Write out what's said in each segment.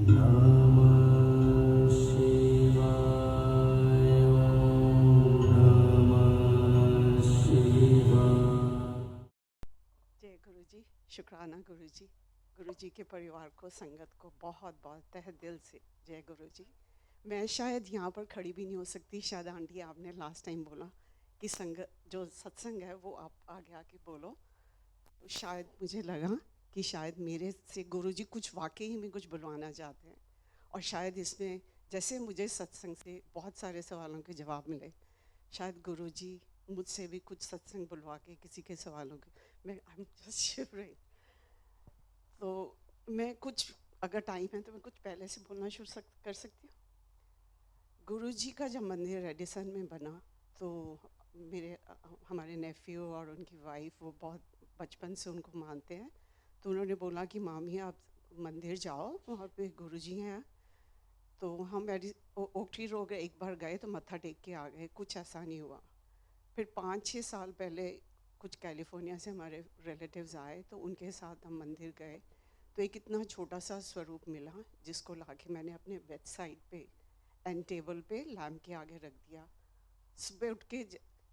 नमः शिवाय। नमः शिवाय। जय गुरु जी। शुक्राना गुरु जी। गुरु जी के परिवार को, संगत को बहुत बहुत तहे दिल से जय गुरु जी। मैं शायद यहाँ पर खड़ी भी नहीं हो सकती। शायद आंटी आपने लास्ट टाइम बोला कि संगत जो सत्संग है वो आप आगे आके बोलो, तो शायद मुझे लगा कि शायद मेरे से गुरु जी कुछ वाकई में कुछ बुलवाना चाहते हैं। और शायद इसमें जैसे मुझे सत्संग से बहुत सारे सवालों के जवाब मिले, शायद गुरु जी मुझसे भी कुछ सत्संग बुलवा के किसी के सवालों के, मैं आई एम जस्ट शिवरिंग। तो मैं कुछ, अगर टाइम है तो मैं कुछ पहले से बोलना कर सकती हूँ। गुरु जी का जब मंदिर रेडिसन में बना तो मेरे हमारे नेफ्यू और उनकी वाइफ वो बहुत बचपन से उनको मानते हैं। तो उन्होंने बोला कि मामी आप मंदिर जाओ, वहाँ पे गुरु जी हैं। तो हम ओक ट्री रोड एक बार गए तो मत्था टेक के आ गए, कुछ ऐसा नहीं हुआ। फिर 5-6 साल पहले कुछ कैलिफोर्निया से हमारे रिलेटिव्स आए तो उनके साथ हम मंदिर गए। तो एक इतना छोटा सा स्वरूप मिला जिसको लाके मैंने अपने बेड साइड पे एंड टेबल पे लैम्प के आगे रख दिया। सुबह उठ के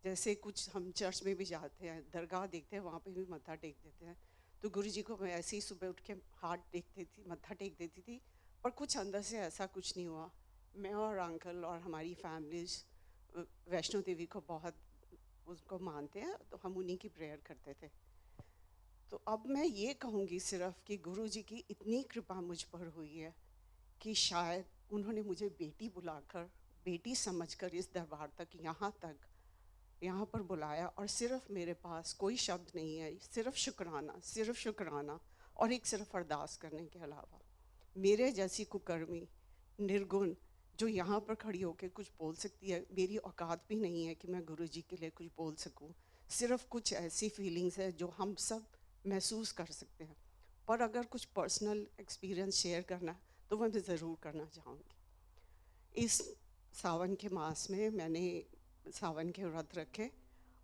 जैसे कुछ हम चर्च में भी जाते हैं, दरगाह देखते हैं, वहाँ पे भी मत्था टेक देते हैं। तो गुरु जी को मैं ऐसे ही सुबह उठ के हाथ टेक देती, मत्था टेक देती थी। पर कुछ अंदर से ऐसा कुछ नहीं हुआ। मैं और अंकल और हमारी फैमिलीज वैष्णो देवी को बहुत उसको मानते हैं, तो हम उन्हीं की प्रेयर करते थे। तो अब मैं ये कहूँगी सिर्फ कि गुरु जी की इतनी कृपा मुझ पर हुई है कि शायद उन्होंने मुझे बेटी बुलाकर, बेटी समझकर इस दरबार तक, यहाँ पर बुलाया। और सिर्फ मेरे पास कोई शब्द नहीं है, सिर्फ शुक्राना और एक सिर्फ अरदास करने के अलावा। मेरे जैसी कुकर्मी निर्गुण जो यहाँ पर खड़ी होकर कुछ बोल सकती है, मेरी औकात भी नहीं है कि मैं गुरु जी के लिए कुछ बोल सकूँ। सिर्फ कुछ ऐसी फीलिंग्स है जो हम सब महसूस कर सकते हैं। पर अगर कुछ पर्सनल एक्सपीरियंस शेयर करना है तो वह मैं ज़रूर करना चाहूँगी। इस सावन के मास में मैंने सावन के व्रत रखे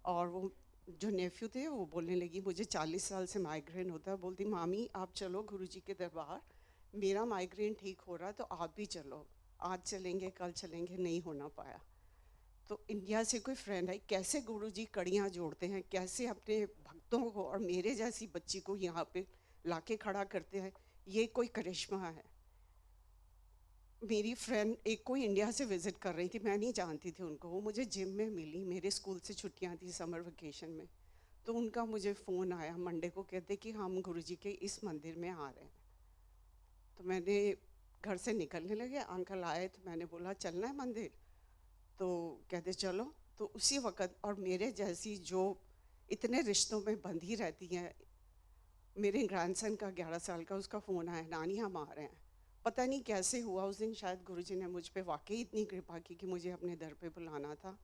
और वो जो नेफ्यू थे वो बोलने लगी मुझे 40 साल से माइग्रेन होता है। बोलती मामी आप चलो गुरु जी के दरबार, मेरा माइग्रेन ठीक हो रहा है तो आप भी चलो। आज चलेंगे कल चलेंगे, नहीं होना पाया। तो इंडिया से कोई फ्रेंड है, कैसे गुरु जी कड़ियाँ जोड़ते हैं, कैसे अपने भक्तों को और मेरे जैसी बच्ची को यहाँ पे लाके खड़ा करते हैं, ये कोई करिश्मा है। मेरी फ्रेंड एक कोई इंडिया से विज़िट कर रही थी, मैं नहीं जानती थी उनको, वो मुझे जिम में मिली, मेरे स्कूल से छुट्टियां थी समर वेकेशन में। तो उनका मुझे फ़ोन आया मंडे को, कहते कि हम गुरुजी के इस मंदिर में आ रहे हैं। तो मैंने घर से निकलने लगे, अंकल आए तो मैंने बोला चलना है मंदिर, तो कहते चलो। तो उसी वक़्त, और मेरे जैसी जो इतने रिश्तों में बंधी रहती हैं, मेरे ग्रैंडसन का 11 साल का उसका फ़ोन आया, नानी हम आ रहे हैं। पता नहीं कैसे हुआ उस दिन, शायद गुरुजी ने मुझ पे वाकई इतनी कृपा की कि मुझे अपने दर पे बुलाना था।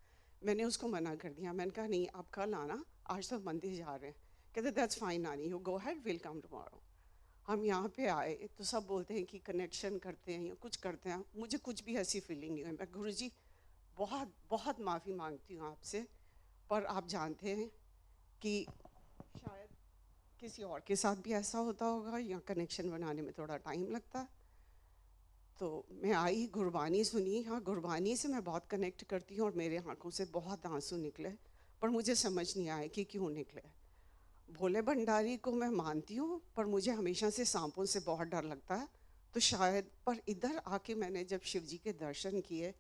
मैंने उसको मना कर दिया, मैंने कहा नहीं आप कल आना, आज तो मंदिर जा रहे हैं। कहते दैट्स फाइन नानी, you go had, will come tomorrow. हम यहाँ पे आए तो सब बोलते हैं कि कनेक्शन करते हैं या कुछ करते हैं, मुझे कुछ भी ऐसी फीलिंग नहीं हुई। मैं गुरुजी बहुत बहुत माफ़ी मांगती हूँ आपसे, पर आप जानते हैं कि शायद किसी और के साथ भी ऐसा होता होगा या कनेक्शन बनाने में थोड़ा टाइम लगता है। तो मैं आई, गुरबानी सुनी। हाँ, गुरबानी से मैं बहुत कनेक्ट करती हूँ और मेरे आँखों से बहुत आंसू निकले, पर मुझे समझ नहीं आया कि क्यों निकले। भोले भंडारी को मैं मानती हूँ पर मुझे हमेशा से सांपों से बहुत डर लगता है। तो शायद, पर इधर आके मैंने जब शिव जी के दर्शन किए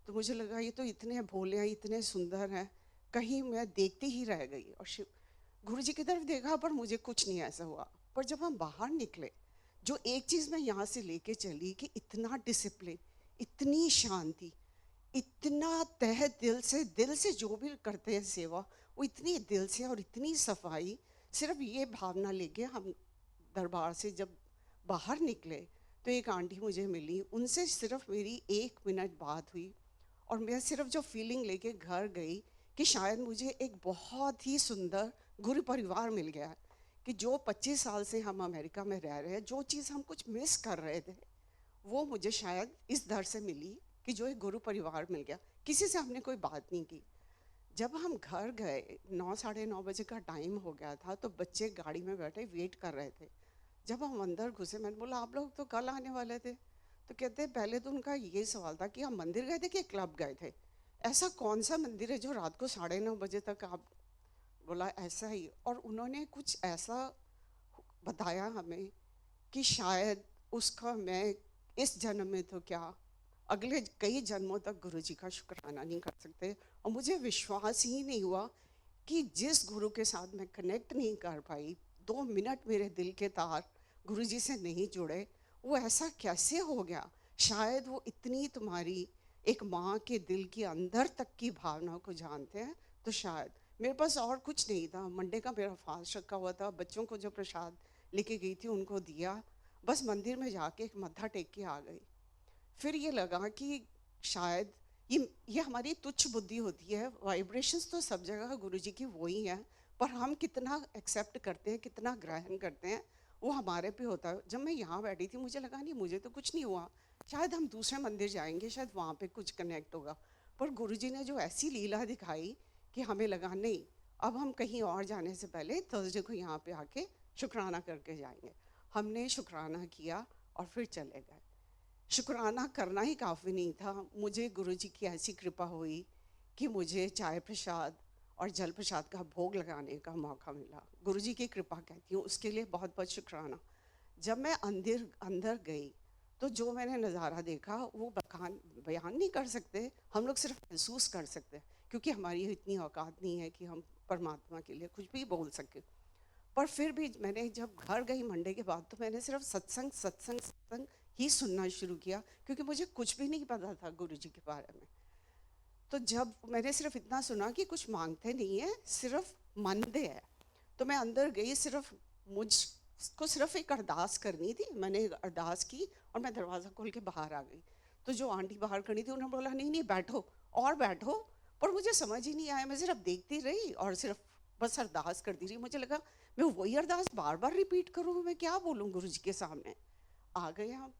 तो मुझे लगा ये तो इतने भोले हैं, इतने सुंदर हैं, कहीं मैं देखती ही रह गई। और शिव गुरु जी की तरफ देखा पर मुझे कुछ नहीं ऐसा हुआ। पर जब हम बाहर निकले, जो एक चीज़ मैं यहाँ से लेके चली कि इतना डिसिप्लिन, इतनी शांति, इतना तहे दिल से जो भी करते हैं सेवा, वो इतनी दिल से और इतनी सफाई। सिर्फ ये भावना लेके हम दरबार से जब बाहर निकले तो एक आंटी मुझे मिली, उनसे सिर्फ मेरी 1 मिनट बात हुई और मैं सिर्फ जो फीलिंग लेके घर गई कि शायद मुझे एक बहुत ही सुंदर गुरु परिवार मिल गया है। कि जो 25 साल से हम अमेरिका में रह रहे हैं, जो चीज़ हम कुछ मिस कर रहे थे, वो मुझे शायद इस दर से मिली कि जो एक गुरु परिवार मिल गया। किसी से हमने कोई बात नहीं की। जब हम घर गए 9 साढ़े 9 बजे का टाइम हो गया था, तो बच्चे गाड़ी में बैठे वेट कर रहे थे। जब हम अंदर घुसे मैंने बोला आप लोग तो कल आने वाले थे। तो तो कहते हैं पहले तो उनका ये सवाल था कि आप मंदिर गए थे कि क्लब गए थे, ऐसा कौन सा मंदिर है जो रात को 9:30 बजे तक आप, बोला ऐसा ही। और उन्होंने कुछ ऐसा बताया हमें कि शायद उसका मैं इस जन्म में तो क्या, अगले कई जन्मों तक गुरुजी का शुक्राना नहीं कर सकते। और मुझे विश्वास ही नहीं हुआ कि जिस गुरु के साथ मैं कनेक्ट नहीं कर पाई, 2 मिनट मेरे दिल के तार गुरुजी से नहीं जुड़े, वो ऐसा कैसे हो गया। शायद वो इतनी तुम्हारी एक माँ के दिल के अंदर तक की भावना को जानते हैं। तो शायद मेरे पास और कुछ नहीं था, मंडे का मेरा फास्ट रखा हुआ था, बच्चों को जो प्रसाद लेके गई थी उनको दिया, बस मंदिर में जाके एक मत्था टेक के आ गई। फिर ये लगा कि शायद ये हमारी तुच्छ बुद्धि होती है, वाइब्रेशंस तो सब जगह गुरुजी की वही हैं, पर हम कितना एक्सेप्ट करते हैं, कितना ग्रहण करते हैं, वो हमारे पे होता है। जब मैं यहाँ बैठी थी मुझे लगा नहीं, मुझे तो कुछ नहीं हुआ, शायद हम दूसरे मंदिर जाएंगे, शायद वहाँ पे कुछ कनेक्ट होगा। पर गुरुजी ने जो ऐसी लीला दिखाई कि हमें लगा नहीं, अब हम कहीं और जाने से पहले थर्सडे को यहाँ पे आके शुक्राना करके जाएंगे। हमने शुक्राना किया और फिर चले गए। शुक्राना करना ही काफ़ी नहीं था, मुझे गुरुजी की ऐसी कृपा हुई कि मुझे चाय प्रसाद और जल प्रसाद का भोग लगाने का मौका मिला। गुरुजी की कृपा कहती हूँ, उसके लिए बहुत बहुत शुक्राना। जब मैं अंदर गई तो जो मैंने नज़ारा देखा वो बयान नहीं कर सकते, हम लोग सिर्फ महसूस कर सकते हैं, क्योंकि हमारी इतनी औकात नहीं है कि हम परमात्मा के लिए कुछ भी बोल सकें। पर फिर भी मैंने जब घर गई मंडे के बाद, तो मैंने सिर्फ सत्संग सत्संग सत्संग ही सुनना शुरू किया, क्योंकि मुझे कुछ भी नहीं पता था गुरुजी के बारे में। तो जब मैंने सिर्फ इतना सुना कि कुछ मांगते नहीं है, सिर्फ मानते हैं, तो मैं अंदर गई, सिर्फ मुझको सिर्फ एक अरदास करनी थी। मैंने एक अरदास की और मैं दरवाज़ा खोल के बाहर आ गई। तो जो आंटी बाहर खड़ी थी उन्होंने बोला नहीं नहीं बैठो और बैठो, पर मुझे समझ ही नहीं आया, मैं सिर्फ देखती रही और सिर्फ बस अरदास करती रही। मुझे लगा मैं वही अरदास बार बार रिपीट करूँ, मैं क्या बोलूँ गुरुजी के सामने। आ गए हम।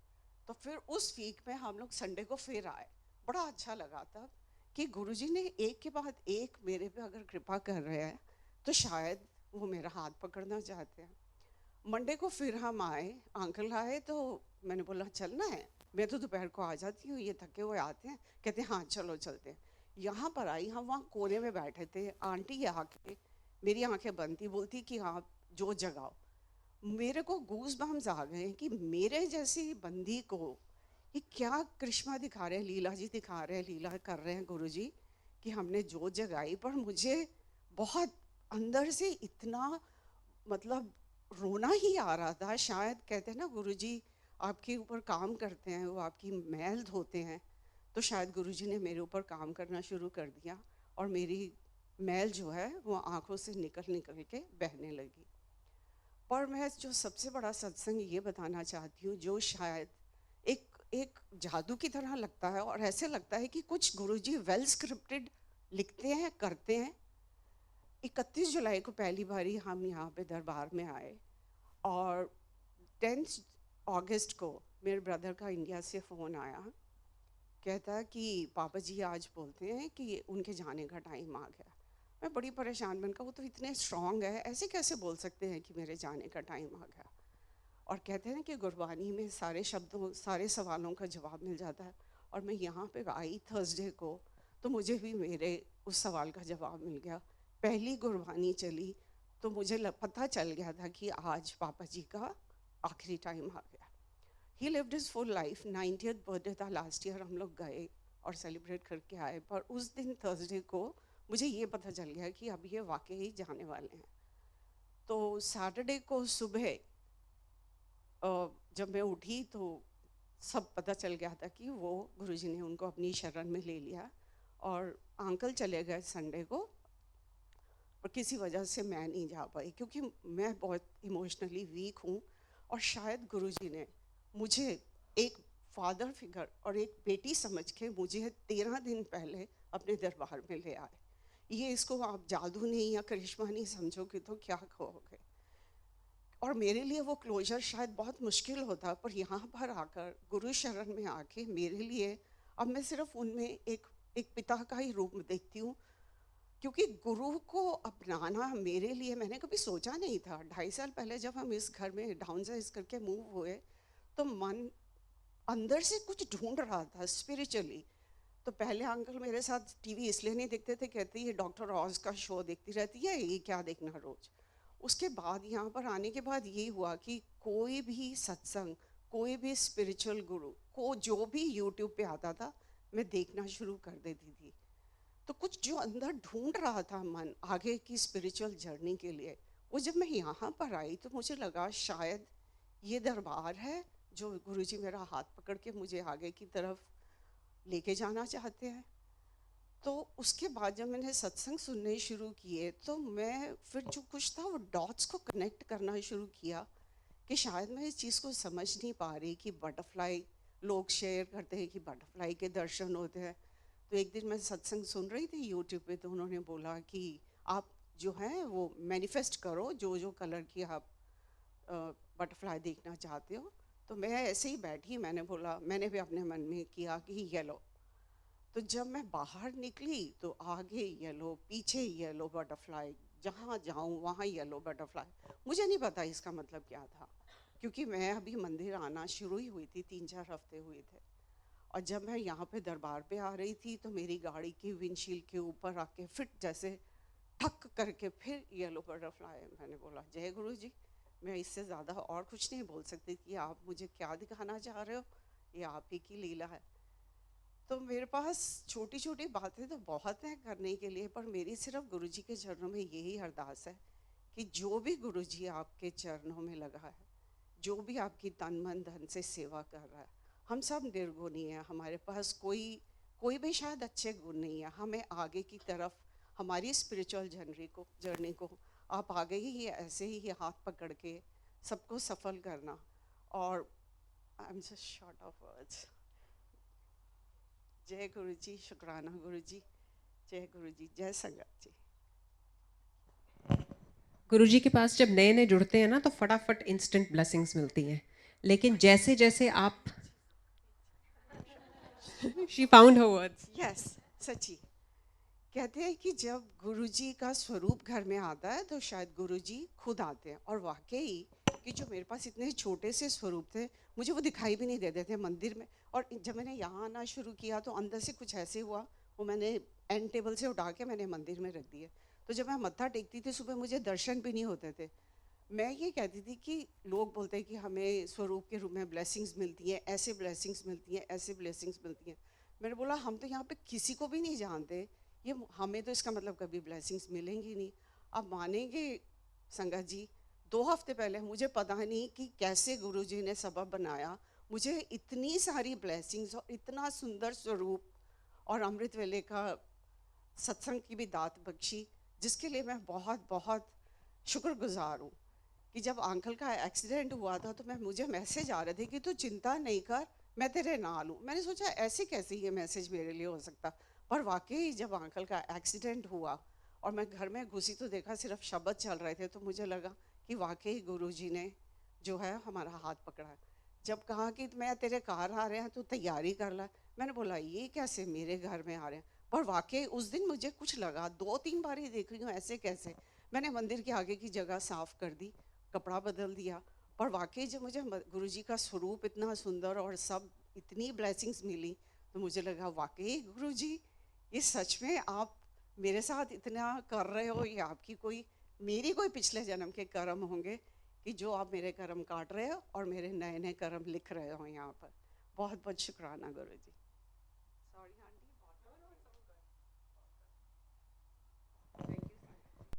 तो फिर उस वीक में हम लोग संडे को फिर आए, बड़ा अच्छा लगा तब कि गुरुजी ने एक के बाद एक मेरे पे अगर कृपा कर रहे हैं तो शायद वो मेरा हाथ पकड़ना चाहते हैं। मंडे को फिर हम आए, अंकल आए, तो मैंने बोला चलना है, मैं तो दोपहर को आ जाती हूँ, ये थके हुए आते हैं। कहते हाँ चलो चलते हैं। यहाँ पर आई, हम वहाँ कोने में बैठे थे, आंटी आके मेरी आंखें बंद थी, बोलती कि आप जो जगाओ। मेरे को गूज बम्स आ गए कि मेरे जैसी बंदी को ये क्या करिश्मा दिखा रहे हैं, लीला जी दिखा रहे हैं, लीला कर रहे हैं गुरुजी, कि हमने जोत जगाई। पर मुझे बहुत अंदर से इतना मतलब रोना ही आ रहा था। शायद कहते हैं ना गुरुजी आपके ऊपर काम करते हैं, वो आपकी मैल धोते हैं, तो शायद गुरुजी ने मेरे ऊपर काम करना शुरू कर दिया और मेरी मैल जो है वो आंखों से निकल निकल के बहने लगी। पर मैं जो सबसे बड़ा सत्संग ये बताना चाहती हूँ, जो शायद एक एक जादू की तरह लगता है, और ऐसे लगता है कि कुछ गुरुजी वेल स्क्रिप्टेड लिखते हैं करते हैं। 31 जुलाई को पहली बारी हम यहाँ पे दरबार में आए, और 10 अगस्त को मेरे ब्रदर का इंडिया से फ़ोन आया, कहता कि पापा जी आज बोलते हैं कि उनके जाने का टाइम आ गया। मैं बड़ी परेशान, मैंने कहा वो तो इतने स्ट्रांग है, ऐसे कैसे बोल सकते हैं कि मेरे जाने का टाइम आ गया। और कहते हैं कि गुरबानी में सारे शब्दों सारे सवालों का जवाब मिल जाता है। और मैं यहाँ पे आई थर्सडे को, तो मुझे भी मेरे उस सवाल का जवाब मिल गया। पहली गुरबानी चली तो मुझे पता चल गया था कि आज पापा जी का आखिरी टाइम आ गया। ही lived his full life. 90th birthday था लास्ट ईयर, हम लोग गए और सेलिब्रेट करके आए। पर उस दिन थर्सडे को मुझे ये पता चल गया कि अब ये वाकई ही जाने वाले हैं। तो सैटरडे को सुबह जब मैं उठी तो सब पता चल गया था कि वो गुरुजी ने उनको अपनी शरण में ले लिया। और अंकल चले गए संडे को, और किसी वजह से मैं नहीं जा पाई, क्योंकि मैं बहुत इमोशनली वीक हूँ। और शायद गुरुजी ने मुझे एक फादर फिगर और एक बेटी समझ के मुझे 13 दिन पहले अपने दरबार में ले आए। ये इसको आप जादू नहीं या करिश्मा नहीं समझोगे तो क्या कहोगे। और मेरे लिए वो क्लोजर शायद बहुत मुश्किल होता, पर यहाँ पर आकर गुरु शरण में आके मेरे लिए अब मैं सिर्फ उनमें एक पिता का ही रूप देखती हूँ। क्योंकि गुरु को अपनाना मेरे लिए मैंने कभी सोचा नहीं था। 2.5 साल पहले जब हम इस घर में डाउन साइज करके मूव हुए, तो मन अंदर से कुछ ढूंढ रहा था स्पिरिचुअली। तो पहले अंकल मेरे साथ टीवी इसलिए नहीं देखते थे, कहते ये डॉक्टर ऑज का शो देखती रहती है, ये क्या देखना रोज। उसके बाद यहाँ पर आने के बाद ये हुआ कि कोई भी सत्संग, कोई भी स्पिरिचुअल गुरु को जो भी यूट्यूब पे आता था मैं देखना शुरू कर देती थी। तो कुछ जो अंदर ढूंढ रहा था मन आगे की स्पिरिचुअल जर्नी के लिए, वो जब मैं यहाँ पर आई तो मुझे लगा शायद ये दरबार है जो गुरुजी मेरा हाथ पकड़ के मुझे आगे की तरफ लेके जाना चाहते हैं। तो उसके बाद जब मैंने सत्संग सुनने शुरू किए तो मैं फिर जो कुछ था वो डॉट्स को कनेक्ट करना शुरू किया कि शायद मैं इस चीज़ को समझ नहीं पा रही कि बटरफ्लाई, लोग शेयर करते हैं कि बटरफ्लाई के दर्शन होते हैं। तो एक दिन मैं सत्संग सुन रही थी यूट्यूब पे, तो उन्होंने बोला कि आप जो हैं वो मैनिफेस्ट करो जो जो कलर की आप बटरफ्लाई देखना चाहते हो। तो मैं ऐसे ही बैठी, मैंने बोला, मैंने भी अपने मन में किया कि येलो। तो जब मैं बाहर निकली तो आगे येलो, पीछे येलो बटरफ्लाई, जहाँ जाऊँ वहाँ येलो बटरफ्लाई। मुझे नहीं पता इसका मतलब क्या था, क्योंकि मैं अभी मंदिर आना शुरू ही हुई थी, 3-4 हफ्ते हुए थे। और जब मैं यहाँ पे दरबार पे आ रही थी तो मेरी गाड़ी की विंडशील्ड के ऊपर आके फिट जैसे ठक करके फिर येलो बटरफ्लाई। मैंने बोला जय गुरु जी, मैं इससे ज़्यादा और कुछ नहीं बोल सकती कि आप मुझे क्या दिखाना चाह रहे हो, ये आप ही की लीला है। तो मेरे पास छोटी छोटी बातें तो बहुत हैं करने के लिए, पर मेरी सिर्फ गुरुजी के चरणों में यही अरदास है कि जो भी गुरुजी आपके चरणों में लगा है, जो भी आपकी तन मन धन से सेवा कर रहा है, हम सब निर्गुणी हैं, हमारे पास कोई भी शायद अच्छे गुण नहीं है। हमें आगे की तरफ हमारी स्पिरिचुअल जर्नी को आप आगे ही ऐसे ही हाथ पकड़ के सबको सफल करना। और I am just short of words. जय गुरु जी, शुक्राना गुरु जी, जय गुरु जी, जय संगत जी। गुरुजी के पास जब नए नए जुड़ते हैं ना तो फटाफट इंस्टेंट ब्लेसिंग्स मिलती हैं, लेकिन जैसे जैसे आप she found her words. Yes, सच्ची कहते हैं कि जब गुरुजी का स्वरूप घर में आता है तो शायद गुरुजी खुद आते हैं। और वाकई कि जो मेरे पास इतने छोटे से स्वरूप थे, मुझे वो दिखाई भी नहीं देते थे मंदिर में। और जब मैंने यहाँ आना शुरू किया तो अंदर से कुछ ऐसे हुआ, वो मैंने एंड टेबल से उठा के मैंने मंदिर में रख दिए। तो जब मैं मत्था टेकती थी सुबह, मुझे दर्शन भी नहीं होते थे। मैं ये कहती थी कि लोग बोलते हैं कि हमें स्वरूप के रूप में ब्लेसिंग्स मिलती हैं, ऐसे ब्लेसिंग्स मिलती हैं, ऐसे ब्लेसिंग्स मिलती हैं। मैंने बोला हम तो यहाँ पे किसी को भी नहीं जानते, ये हमें तो इसका मतलब कभी ब्लेसिंग्स मिलेंगी नहीं। आप मानेंगे संगत जी, 2 हफ्ते पहले मुझे पता नहीं कि कैसे गुरुजी ने सबब बनाया, मुझे इतनी सारी ब्लेसिंग्स और इतना सुंदर स्वरूप और अमृत वेले का सत्संग की भी दात बख्शी, जिसके लिए मैं बहुत बहुत शुक्रगुजार हूँ। कि जब अंकल का एक्सीडेंट हुआ था तो मुझे मैसेज आ रहे थे कि तू चिंता नहीं कर, मैं तेरे नाल हूँ। मैंने सोचा ऐसे कैसे ये मैसेज मेरे लिए हो सकता, पर वाकई जब अंकल का एक्सीडेंट हुआ और मैं घर में घुसी तो देखा सिर्फ शब्द चल रहे थे, तो मुझे लगा कि वाकई गुरुजी ने जो है हमारा हाथ पकड़ा है। जब कहा कि मैं तेरे घर आ रहे हैं तो तैयारी कर ला, मैंने बोला ये कैसे मेरे घर में आ रहे हैं। पर वाकई उस दिन मुझे कुछ लगा, 2-3 बार ही देख रही हूँ ऐसे कैसे। मैंने मंदिर के आगे की जगह साफ कर दी, कपड़ा बदल दिया। पर वाकई जब मुझे गुरुजी का स्वरूप इतना सुंदर और सब इतनी ब्लेसिंग्स मिली, तो मुझे लगा वाकई गुरुजी ये सच में आप मेरे साथ इतना कर रहे हो, ये आपकी कोई मेरी कोई पिछले जन्म के कर्म होंगे कि जो आप मेरे कर्म काट रहे हो और मेरे नए नए कर्म लिख रहे हो यहाँ पर। बहुत बहुत शुक्राना गुरुजी। Sorry aunty.